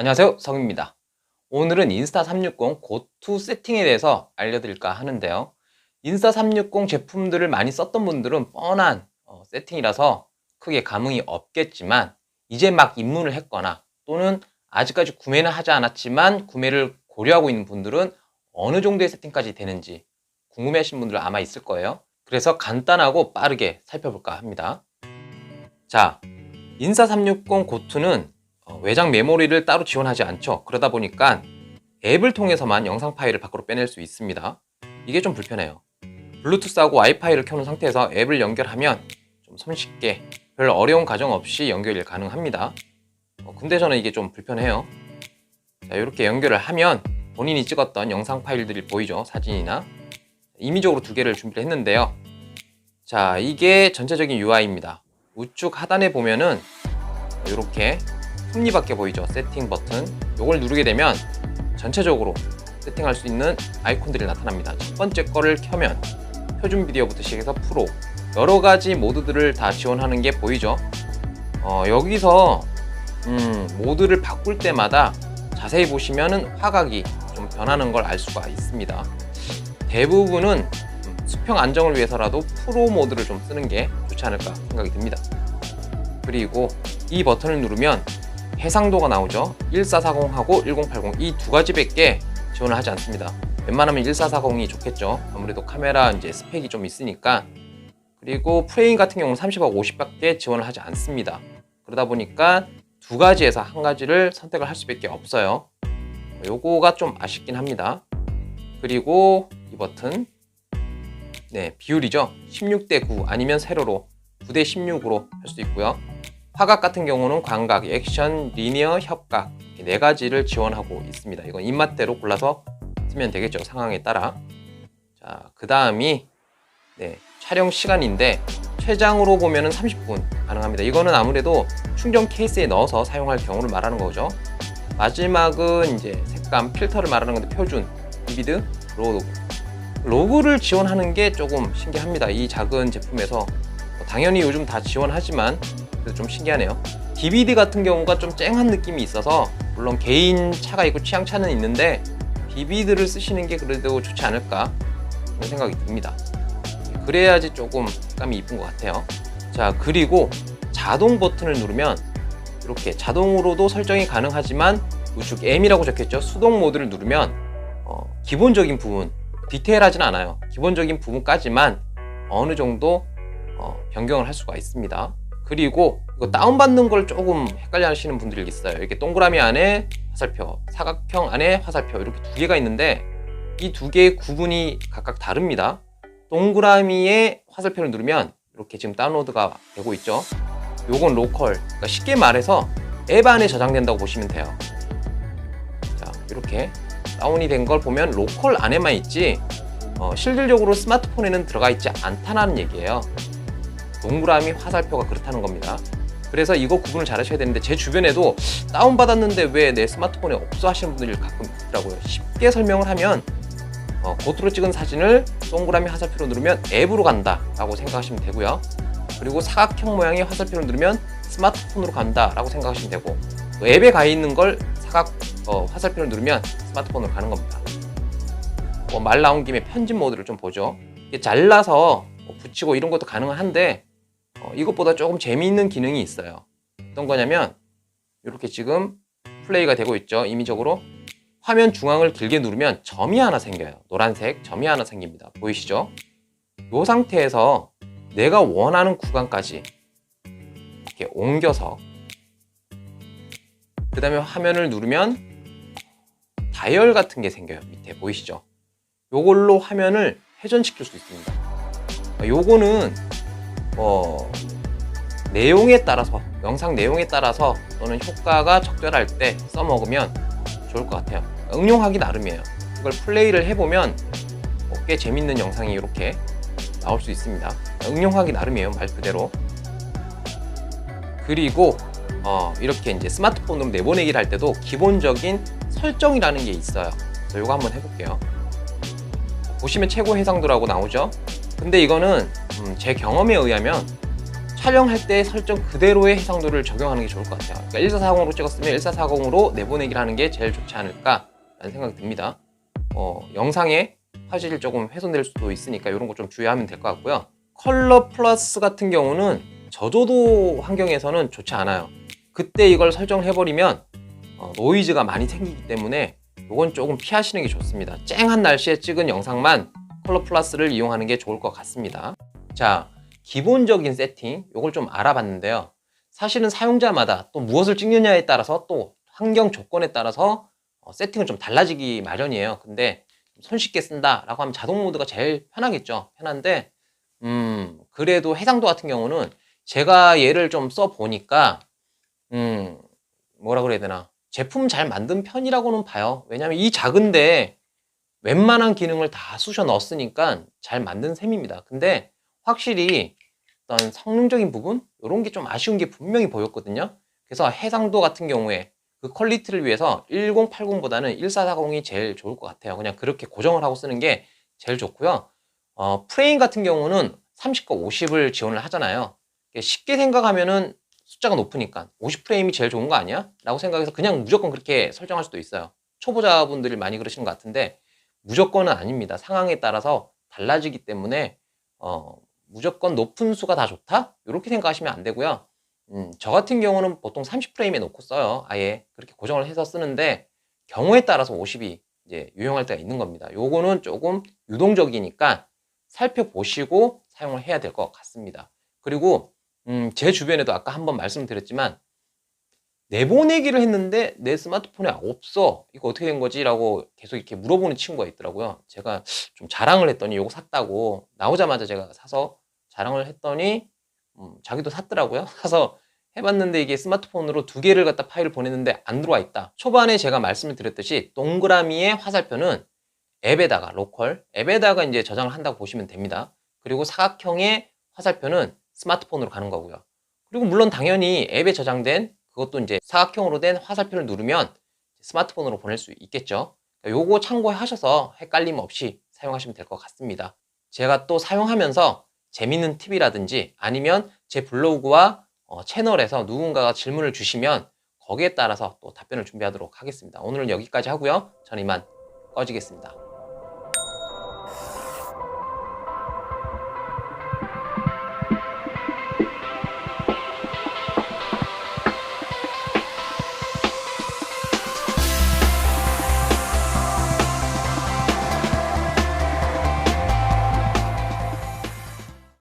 안녕하세요, 성입니다. 오늘은 인스타360 고투 세팅에 대해서 알려드릴까 하는데요. 인스타360 제품들을 많이 썼던 분들은 뻔한 세팅이라서 크게 감흥이 없겠지만, 이제 막 입문을 했거나 또는 아직까지 구매는 하지 않았지만 구매를 고려하고 있는 분들은 어느 정도의 세팅까지 되는지 궁금해하시는 분들 아마 있을 거예요. 그래서 간단하고 빠르게 살펴볼까 합니다. 자, 인스타360 고투는 외장 메모리를 따로 지원하지 않죠. 그러다 보니까 앱을 통해서만 영상 파일을 밖으로 빼낼 수 있습니다. 이게 좀 불편해요. 블루투스하고 와이파이를 켜놓은 상태에서 앱을 연결하면 좀 손쉽게 별 어려운 과정 없이 연결이 가능합니다. 근데 저는 이게 좀 불편해요. 자, 이렇게 연결을 하면 본인이 찍었던 영상 파일들이 보이죠. 사진이나. 임의적으로 두 개를 준비를 했는데요. 자, 이게 전체적인 UI입니다. 우측 하단에 보면은 이렇게 톱니바퀴 보이죠? 세팅 버튼. 이걸 누르게 되면 전체적으로 세팅할 수 있는 아이콘들이 나타납니다. 첫 번째 거를 켜면 표준 비디오부터 시작해서 프로, 여러 가지 모드들을 다 지원하는 게 보이죠? 여기서 모드를 바꿀 때마다 자세히 보시면은 화각이 좀 변하는 걸 알 수가 있습니다. 대부분은 수평 안정을 위해서라도 프로 모드를 좀 쓰는 게 좋지 않을까 생각이 듭니다. 그리고 이 버튼을 누르면 해상도가 나오죠. 1440하고 1080 이 두 가지밖에 지원을 하지 않습니다. 웬만하면 1440이 좋겠죠. 아무래도 카메라 이제 스펙이 좀 있으니까. 그리고 프레임 같은 경우는 30하고 50밖에 지원을 하지 않습니다. 그러다 보니까 두 가지에서 한 가지를 선택을 할 수밖에 없어요. 요거가 좀 아쉽긴 합니다. 그리고 이 버튼, 비율이죠. 16대 9 아니면 세로로 9대 16으로 할 수 있고요. 화각 같은 경우는 광각, 액션, 리니어, 협각 이렇게 네 가지를 지원하고 있습니다. 이건 입맛대로 골라서 쓰면 되겠죠. 상황에 따라. 자, 그 다음이 촬영 시간인데 최장으로 보면은 30분 가능합니다. 이거는 아무래도 충전 케이스에 넣어서 사용할 경우를 말하는 거죠. 마지막은 이제 색감, 필터를 말하는 건데 표준, 비비드, 로그를 지원하는 게 조금 신기합니다. 이 작은 제품에서 당연히 요즘 다 지원하지만 그래도 좀 신기하네요. DVD 같은 경우가 좀 쨍한 느낌이 있어서 물론 개인 차가 있고 취향 차는 있는데 DVD를 쓰시는 게 그래도 좋지 않을까 그런 생각이 듭니다. 그래야지 조금 색감이 이쁜 것 같아요. 자, 그리고 자동 버튼을 누르면 이렇게 자동으로도 설정이 가능하지만 우측 M이라고 적혀있죠. 수동 모드를 누르면 기본적인 부분, 디테일하진 않아요. 기본적인 부분까지만 어느 정도 변경을 할 수가 있습니다. 그리고 이거 다운받는 걸 조금 헷갈려 하시는 분들이 있어요. 이렇게 동그라미 안에 화살표, 사각형 안에 화살표 이렇게 두 개가 있는데 이 두 개의 구분이 각각 다릅니다. 동그라미에 화살표를 누르면 이렇게 지금 다운로드가 되고 있죠. 요건 로컬, 그러니까 쉽게 말해서 앱 안에 저장된다고 보시면 돼요. 자, 이렇게 다운이 된 걸 보면 로컬 안에만 있지 실질적으로 스마트폰에는 들어가 있지 않다는 얘기예요. 동그라미 화살표가 그렇다는 겁니다. 그래서 이거 구분을 잘 하셔야 되는데 제 주변에도 다운받았는데 왜 내 스마트폰에 없어 하시는 분들이 가끔 있더라고요. 쉽게 설명을 하면 고트로 찍은 사진을 동그라미 화살표로 누르면 앱으로 간다 라고 생각하시면 되고요. 그리고 사각형 모양의 화살표를 누르면 스마트폰으로 간다 라고 생각하시면 되고, 또 앱에 가 있는 걸 화살표를 누르면 스마트폰으로 가는 겁니다. 말 나온 김에 편집 모드를 좀 보죠. 이게 잘라서 붙이고 이런 것도 가능한데 이것보다 조금 재미있는 기능이 있어요. 어떤 거냐면 이렇게 지금 플레이가 되고 있죠. 임의적으로 화면 중앙을 길게 누르면 점이 하나 생겨요. 노란색 점이 하나 생깁니다. 보이시죠? 이 상태에서 내가 원하는 구간까지 이렇게 옮겨서 그 다음에 화면을 누르면 다이얼 같은 게 생겨요. 밑에 보이시죠? 요걸로 화면을 회전시킬 수 있습니다. 요거는 내용에 따라서, 영상 내용에 따라서 또는 효과가 적절할 때 써먹으면 좋을 것 같아요. 응용하기 나름이에요. 이걸 플레이를 해보면 꽤 재밌는 영상이 이렇게 나올 수 있습니다. 응용하기 나름이에요, 말 그대로. 그리고 이렇게 이제 스마트폰으로 내보내기를 할 때도 기본적인 설정이라는 게 있어요. 그래서 이거 한번 해볼게요. 보시면 최고 해상도라고 나오죠. 근데 이거는 제 경험에 의하면 촬영할 때 설정 그대로의 해상도를 적용하는 게 좋을 것 같아요. 그러니까 1440으로 찍었으면 1440으로 내보내기를 하는 게 제일 좋지 않을까라는 생각이 듭니다. 영상에 화질이 조금 훼손될 수도 있으니까 이런 거 좀 주의하면 될 것 같고요. 컬러 플러스 같은 경우는 저조도 환경에서는 좋지 않아요. 그때 이걸 설정을 해버리면 노이즈가 많이 생기기 때문에 이건 조금 피하시는 게 좋습니다. 쨍한 날씨에 찍은 영상만 컬러 플러스를 이용하는 게 좋을 것 같습니다. 자, 기본적인 세팅 이걸 좀 알아봤는데요. 사실은 사용자마다 또 무엇을 찍느냐에 따라서 또 환경 조건에 따라서 세팅은 좀 달라지기 마련이에요. 근데 손쉽게 쓴다라고 하면 자동 모드가 제일 편하겠죠. 편한데 그래도 해상도 같은 경우는 제가 얘를 좀 써보니까 뭐라 그래야 되나, 제품 잘 만든 편이라고는 봐요. 왜냐면 이 작은데 웬만한 기능을 다 쑤셔 넣었으니까 잘 만든 셈입니다. 근데 확실히 어떤 성능적인 부분 이런 게 좀 아쉬운 게 분명히 보였거든요. 그래서 해상도 같은 경우에 그 퀄리티를 위해서 1080보다는 1440이 제일 좋을 것 같아요. 그냥 그렇게 고정을 하고 쓰는 게 제일 좋고요. 프레임 같은 경우는 30과 50을 지원을 하잖아요. 쉽게 생각하면은 숫자가 높으니까 50프레임이 제일 좋은 거 아니야? 라고 생각해서 그냥 무조건 그렇게 설정할 수도 있어요. 초보자분들이 많이 그러시는 것 같은데 무조건은 아닙니다. 상황에 따라서 달라지기 때문에 무조건 높은 수가 다 좋다? 이렇게 생각하시면 안 되고요. 저 같은 경우는 보통 30프레임에 놓고 써요. 아예 그렇게 고정을 해서 쓰는데 경우에 따라서 50이 이제 유용할 때가 있는 겁니다. 요거는 조금 유동적이니까 살펴보시고 사용을 해야 될 것 같습니다. 그리고 제 주변에도 아까 한번 말씀드렸지만 내보내기를 했는데 내 스마트폰에 없어, 이거 어떻게 된 거지? 라고 계속 이렇게 물어보는 친구가 있더라고요. 제가 좀 자랑을 했더니 이거 샀다고, 나오자마자 제가 사서 자랑을 했더니 자기도 샀더라고요. 사서 해봤는데 이게 스마트폰으로 2개를 갖다 파일을 보냈는데 안 들어와 있다. 초반에 제가 말씀을 드렸듯이 동그라미의 화살표는 앱에다가, 로컬 앱에다가 이제 저장을 한다고 보시면 됩니다. 그리고 사각형의 화살표는 스마트폰으로 가는 거고요. 그리고 물론 당연히 앱에 저장된 그것도 이제 사각형으로 된 화살표를 누르면 스마트폰으로 보낼 수 있겠죠. 요거 참고하셔서 헷갈림 없이 사용하시면 될 것 같습니다. 제가 또 사용하면서 재밌는 팁이라든지 아니면 제 블로그와 채널에서 누군가가 질문을 주시면 거기에 따라서 또 답변을 준비하도록 하겠습니다. 오늘은 여기까지 하고요. 저는 이만 꺼지겠습니다.